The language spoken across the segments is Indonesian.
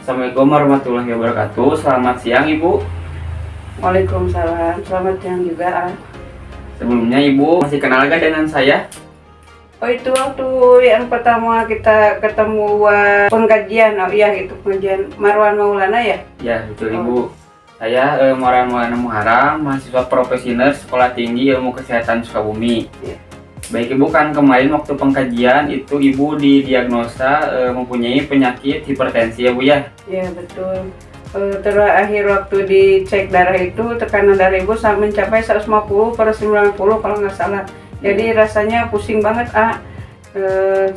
Assalamualaikum warahmatullahi wabarakatuh. Selamat siang Ibu. Waalaikumsalam, selamat siang juga. Sebelumnya Ibu masih kenal gak dengan saya? Oh, itu waktu yang pertama kita ketemu pengkajian, oh iya itu pengajian Marwan Maulana ya? Ya betul Ibu. Saya Marwan Maulana Muharam, mahasiswa profesional Sekolah Tinggi Ilmu Kesehatan Sukabumi. Ya. Baik Ibu, kan kemarin waktu pengkajian itu Ibu didiagnosa mempunyai penyakit hipertensi ya Bu ya? Iya betul. Terakhir waktu dicek darah itu tekanan darah ibu sampai mencapai 150/90 kalau nggak salah. Jadi rasanya pusing banget.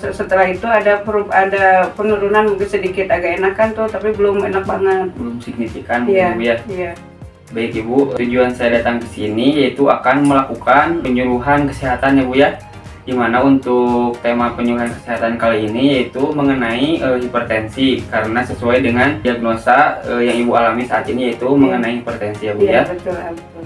Setelah itu ada penurunan, mungkin sedikit agak enakan tuh, tapi belum enak banget. Belum signifikan Iya, Bu ya? iya. Baik Ibu, tujuan saya datang ke sini yaitu akan melakukan penyuluhan kesehatan ya Bu ya. Dimana untuk tema penyuluhan kesehatan kali ini yaitu mengenai hipertensi, karena sesuai dengan diagnosa yang Ibu alami saat ini yaitu mengenai hipertensi ya Bu ya. Iya, betul, betul.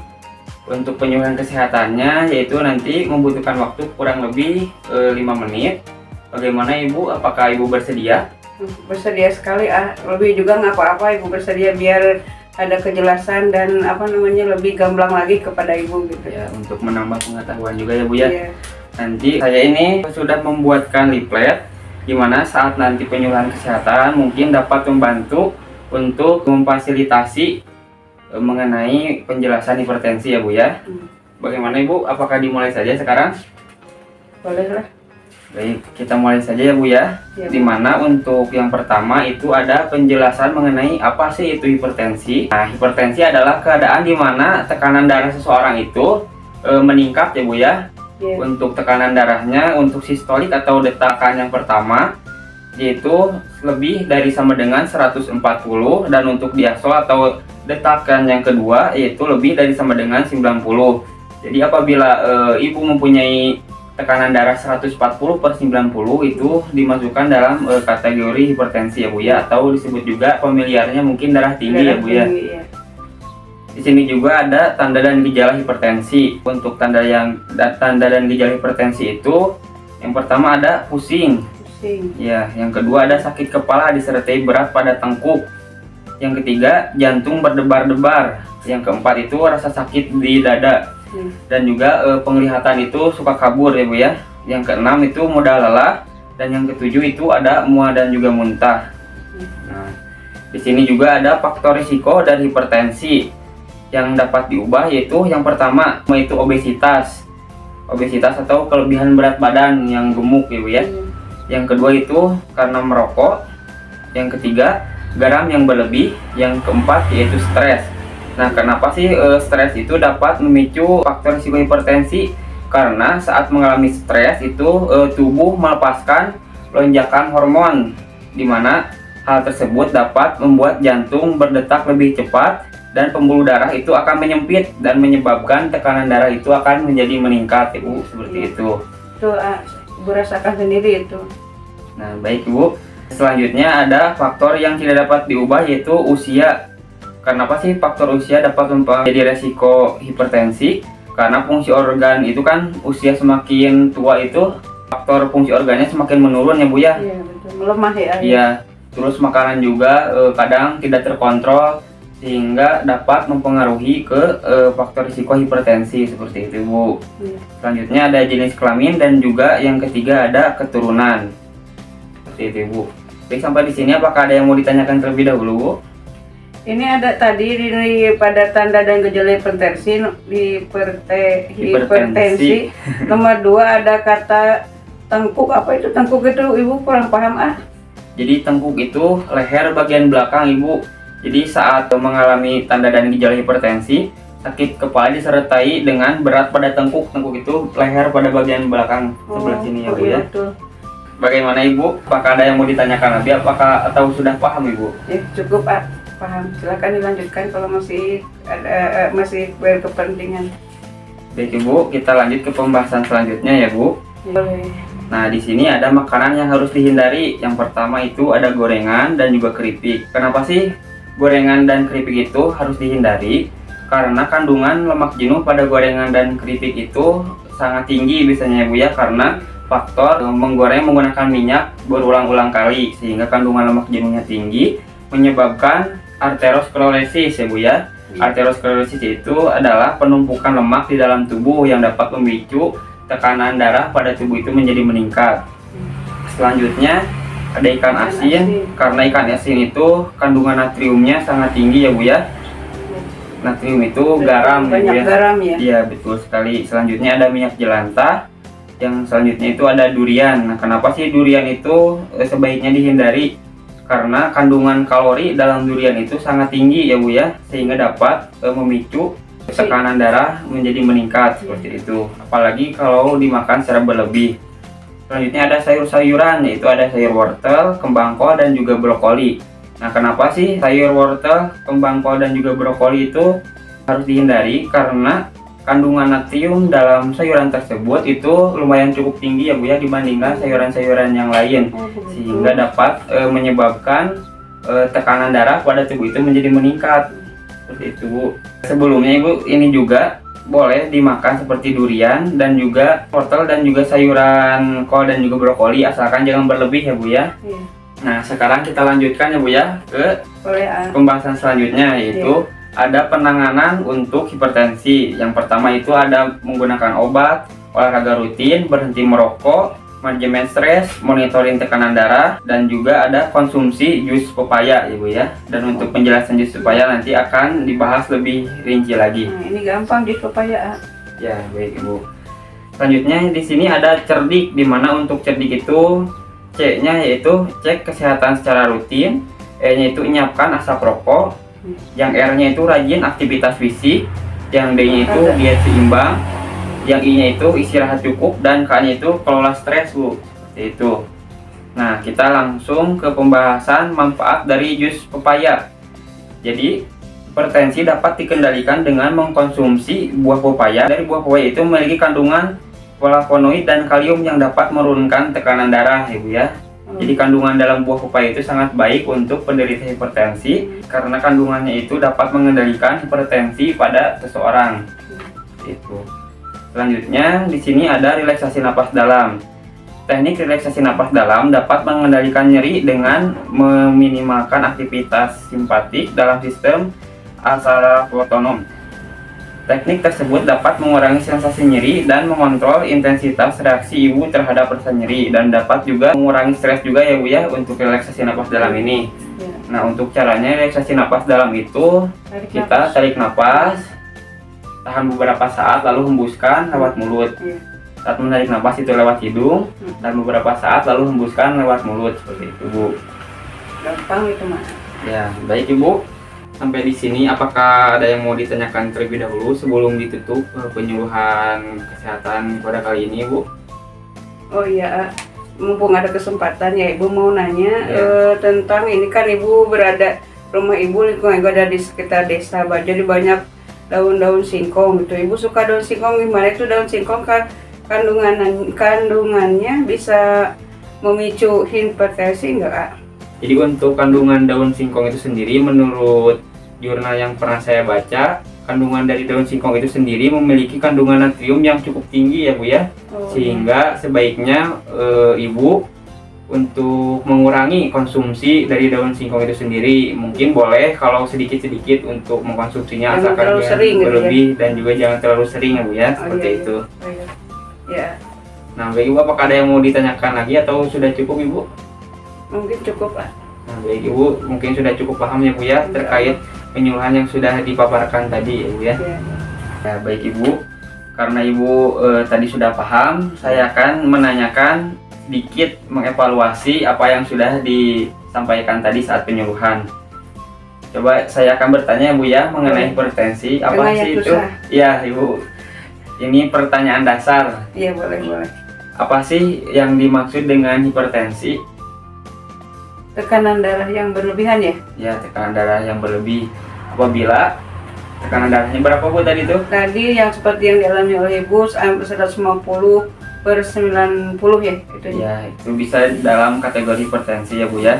Untuk penyuluhan kesehatannya yaitu nanti membutuhkan waktu kurang lebih 5 menit. Bagaimana Ibu, apakah Ibu bersedia? Bersedia sekali. Lebih juga nggak apa-apa ibu bersedia, biar ada kejelasan dan lebih gamblang lagi kepada ibu gitu Ya, untuk menambah pengetahuan juga ya Bu ya. Iya. Nanti saya ini sudah membuatkan leaflet dimana saat nanti penyuluhan kesehatan mungkin dapat membantu untuk memfasilitasi mengenai penjelasan hipertensi ya Bu ya. Bagaimana Ibu, apakah dimulai saja sekarang? Boleh lah. Baik, kita mulai saja ya Bu ya. Ya, Bu. Dimana untuk yang pertama itu ada penjelasan mengenai apa sih itu hipertensi. Nah, hipertensi adalah keadaan dimana tekanan darah seseorang itu meningkat ya Bu ya. Ya. Untuk tekanan darahnya untuk sistolik atau detakan yang pertama yaitu lebih dari sama dengan 140, dan untuk diastol atau detakan yang kedua yaitu lebih dari sama dengan 90. Jadi apabila ibu mempunyai tekanan darah 140/90 itu dimasukkan dalam kategori hipertensi ya Bu ya, atau disebut juga familiarnya mungkin darah tinggi ya Bu ya. Iya. Di sini juga ada tanda dan gejala hipertensi. Untuk tanda dan gejala hipertensi itu yang pertama ada pusing. Ya, yang kedua ada sakit kepala disertai berat pada tengkuk. Yang ketiga jantung berdebar-debar. Yang keempat itu rasa sakit di dada. Dan juga penglihatan itu suka kabur ya Bu ya. Yang keenam itu mudah lelah, dan yang ketujuh itu ada mual dan juga muntah. Nah, di sini juga ada faktor risiko dari hipertensi yang dapat diubah, yaitu yang pertama yaitu obesitas atau kelebihan berat badan yang gemuk ya Bu ya. Yang kedua itu karena merokok. Yang ketiga garam yang berlebih. Yang keempat yaitu stres. Nah, kenapa sih stres itu dapat memicu faktor risiko hipertensi? Karena saat mengalami stres itu tubuh melepaskan lonjakan hormon, di mana hal tersebut dapat membuat jantung berdetak lebih cepat dan pembuluh darah itu akan menyempit dan menyebabkan tekanan darah itu akan menjadi meningkat Ibu, seperti itu. Itu ibu rasakan sendiri itu. Nah, baik Ibu. Selanjutnya ada faktor yang tidak dapat diubah yaitu usia. Kenapa sih faktor usia dapat menjadi resiko hipertensi? Karena fungsi organ itu kan usia semakin tua itu faktor fungsi organnya semakin menurun ya Bu ya. Iya betul, melemah ya. Iya. Terus makanan juga kadang tidak terkontrol sehingga dapat mempengaruhi ke faktor risiko hipertensi, seperti itu Bu. Iya. Selanjutnya ada jenis kelamin dan juga yang ketiga ada keturunan. Seperti itu Bu. Baik, sampai di sini apakah ada yang mau ditanyakan terlebih dahulu Bu? Ini ada tadi pada tanda dan gejala hipertensi, hipertensi. Nomor 2 ada kata tengkuk. Apa itu tengkuk itu ibu kurang paham Jadi tengkuk itu leher bagian belakang Ibu. Jadi saat mengalami tanda dan gejala hipertensi, sakit kepala disertai dengan berat pada tengkuk. Tengkuk itu leher pada bagian belakang sebelah sini ya Bu ya. Betul. Bagaimana Ibu? Apakah ada yang mau ditanyakan lagi? Atau sudah paham Ibu? Cukup paham. Silakan dilanjutkan kalau masih ada masih berkepentingan. Baik Ibu, kita lanjut ke pembahasan selanjutnya ya Bu. Boleh. Nah, di sini ada makanan yang harus dihindari. Yang pertama itu ada gorengan dan juga keripik. Kenapa sih gorengan dan keripik itu harus dihindari? Karena kandungan lemak jenuh pada gorengan dan keripik itu sangat tinggi biasanya ya Bu ya, karena faktor menggoreng menggunakan minyak berulang-ulang kali sehingga kandungan lemak jenuhnya tinggi. menyebabkan arteriosklerosis ya Bu ya. Arteriosklerosis itu adalah penumpukan lemak di dalam tubuh yang dapat memicu tekanan darah pada tubuh itu menjadi meningkat. Selanjutnya ada ikan asin. Karena ikan asin itu kandungan natriumnya sangat tinggi ya Bu ya. Natrium itu garam banyak Bu ya. Garam ya. Iya betul sekali. Selanjutnya ada minyak jelantah. Yang selanjutnya itu ada durian. Nah, kenapa sih durian itu sebaiknya dihindari? Karena kandungan kalori dalam durian itu sangat tinggi ya Bu ya, sehingga dapat memicu tekanan darah menjadi meningkat seperti itu. Apalagi kalau dimakan secara berlebih. Selanjutnya ada sayur-sayuran, yaitu ada sayur wortel, kembang kol, dan juga brokoli. Nah, kenapa sih sayur wortel, kembang kol, dan juga brokoli itu harus dihindari? Karena kandungan natrium dalam sayuran tersebut itu lumayan cukup tinggi ya Bu ya, dibandingkan sayuran-sayuran yang lain, sehingga dapat menyebabkan tekanan darah pada tubuh itu menjadi meningkat seperti itu Bu. Sebelumnya Ibu ini juga boleh dimakan seperti durian dan juga wortel dan juga sayuran kol dan juga brokoli, asalkan jangan berlebih ya Bu ya. Nah, sekarang kita lanjutkan ya Bu ya ke pembahasan selanjutnya, yaitu ada penanganan untuk hipertensi. Yang pertama itu ada menggunakan obat, olahraga rutin, berhenti merokok, manajemen stres, monitoring tekanan darah, dan juga ada konsumsi jus pepaya ya Bu ya. Dan untuk penjelasan jus pepaya nanti akan dibahas lebih rinci lagi. Nah, ini gampang jus pepaya. Ya, baik Ibu. Selanjutnya di sini ada cerdik, di mana untuk cerdik itu C-nya yaitu cek kesehatan secara rutin, E-nya itu menyiapkan asap rokok, yang R-nya itu rajin aktivitas fisik, yang D-nya itu diet seimbang, yang I-nya itu istirahat cukup, dan K-nya itu kelola stres Bu. Seperti itu. Nah, kita langsung ke pembahasan manfaat dari jus pepaya. Jadi, hipertensi dapat dikendalikan dengan mengkonsumsi buah pepaya. Dari buah pepaya itu memiliki kandungan flavonoid dan kalium yang dapat menurunkan tekanan darah ya Bu ya. Jadi kandungan dalam buah pepaya itu sangat baik untuk penderita hipertensi karena kandungannya itu dapat mengendalikan hipertensi pada seseorang. Itu. Selanjutnya di sini ada relaksasi napas dalam. Teknik relaksasi napas dalam dapat mengendalikan nyeri dengan meminimalkan aktivitas simpatik dalam sistem asal otonom. Teknik tersebut dapat mengurangi sensasi nyeri dan mengontrol intensitas reaksi ibu terhadap rasa nyeri, dan dapat juga mengurangi stres juga ya Bu ya untuk relaksasi napas dalam ini. Nah, untuk caranya relaksasi napas dalam itu kita tarik napas, tahan beberapa saat lalu hembuskan lewat mulut. Saat menarik napas itu lewat hidung, dan beberapa saat lalu hembuskan lewat mulut seperti itu Bu. Gampang itu mah. Ya, baik Ibu. Sampai di sini, apakah ada yang mau ditanyakan terlebih dahulu sebelum ditutup penyuluhan kesehatan pada kali ini, Bu? Oh iya, mumpung ada kesempatan ya, Ibu mau nanya tentang ini kan Ibu berada, rumah Ibu lingkungan ada di sekitar desa, jadi banyak daun-daun singkong gitu. Ibu suka daun singkong, gimana itu daun singkong kandungannya bisa memicu hipertensi enggak, Kak? Jadi untuk kandungan daun singkong itu sendiri, menurut jurnal yang pernah saya baca, kandungan dari daun singkong itu sendiri memiliki kandungan natrium yang cukup tinggi ya Bu ya. Sehingga sebaiknya Ibu untuk mengurangi konsumsi dari daun singkong itu sendiri. Mungkin boleh kalau sedikit-sedikit untuk mengkonsumsinya, asalkan jangan berlebih dan juga jangan terlalu sering ya Bu ya, seperti itu. Ya. Nah, baik Ibu, apakah ada yang mau ditanyakan lagi atau sudah cukup Ibu? Mungkin cukup lah. Nah, baik Ibu, mungkin sudah cukup paham ya Bu ya terkait penyuluhan yang sudah dipaparkan tadi ya Bu ya. Ya, baik Ibu, karena Ibu tadi sudah paham, saya akan menanyakan sedikit mengevaluasi apa yang sudah disampaikan tadi saat penyuluhan. Coba saya akan bertanya Bu ya mengenai hipertensi. Apa sih itu? Ya Ibu, ini pertanyaan dasar. Iya, boleh. Apa sih yang dimaksud dengan hipertensi? Tekanan darah yang berlebihan ya? Ya, tekanan darah yang berlebih. Apabila tekanan darahnya berapa Bu tadi tuh? Tadi yang seperti yang dialami oleh Ibu 150/90 ya itu. Ya, itu bisa dalam kategori hipertensi ya Bu ya.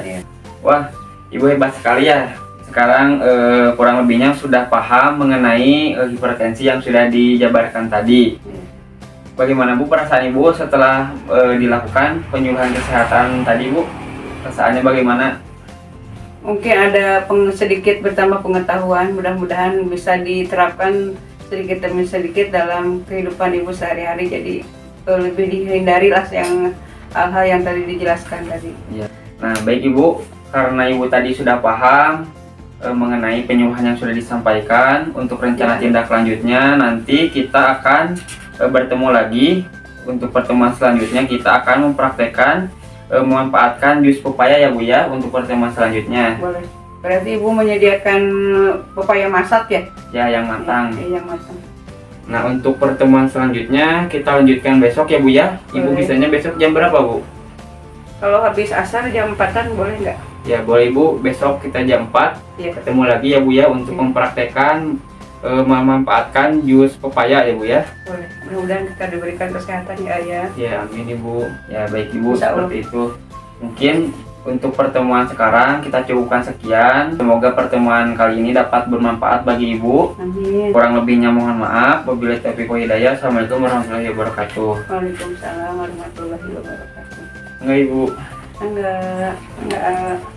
Wah, Ibu hebat sekali ya. Sekarang kurang lebihnya sudah paham mengenai hipertensi yang sudah dijabarkan tadi. Bagaimana Bu perasaan Ibu setelah dilakukan penyuluhan kesehatan tadi Bu? Perasaannya bagaimana? mungkin ada sedikit bertambah pengetahuan, mudah-mudahan bisa diterapkan sedikit demi sedikit dalam kehidupan ibu sehari-hari, jadi lebih dihindari lah yang hal-hal yang tadi dijelaskan tadi. Ya. Nah, baik Ibu, karena Ibu tadi sudah paham mengenai penyuluhan yang sudah disampaikan, untuk rencana tindak lanjutnya nanti kita akan bertemu lagi. Untuk pertemuan selanjutnya kita akan mempraktekkan memanfaatkan jus pepaya ya Bu ya, untuk pertemuan selanjutnya. Boleh. Berarti Ibu menyediakan pepaya masak ya? Ya, yang matang. Ya, yang matang. Nah, untuk pertemuan selanjutnya kita lanjutkan besok ya Bu ya. Ibu Boleh. bisanya besok jam berapa Bu? Kalau habis asar jam 4-an boleh nggak? Ya boleh Bu, besok kita jam 4 Iya. ketemu lagi ya Bu ya, untuk mempraktekkan memanfaatkan jus pepaya ya Bu ya. Boleh. Mudah-mudahan kita diberikan kesehatan ya Ayah. Ya amin Ibu. Ya baik Ibu, Insya Allah. seperti itu. Mungkin untuk pertemuan sekarang kita cukupkan sekian. Semoga pertemuan kali ini dapat bermanfaat bagi Ibu. Amin. Kurang lebihnya mohon maaf. Wabillahi taufiq wal hidayah. Assalamualaikum warahmatullahi wabarakatuh. Waalaikumsalam warahmatullahi wabarakatuh. Enggak Ibu. Enggak.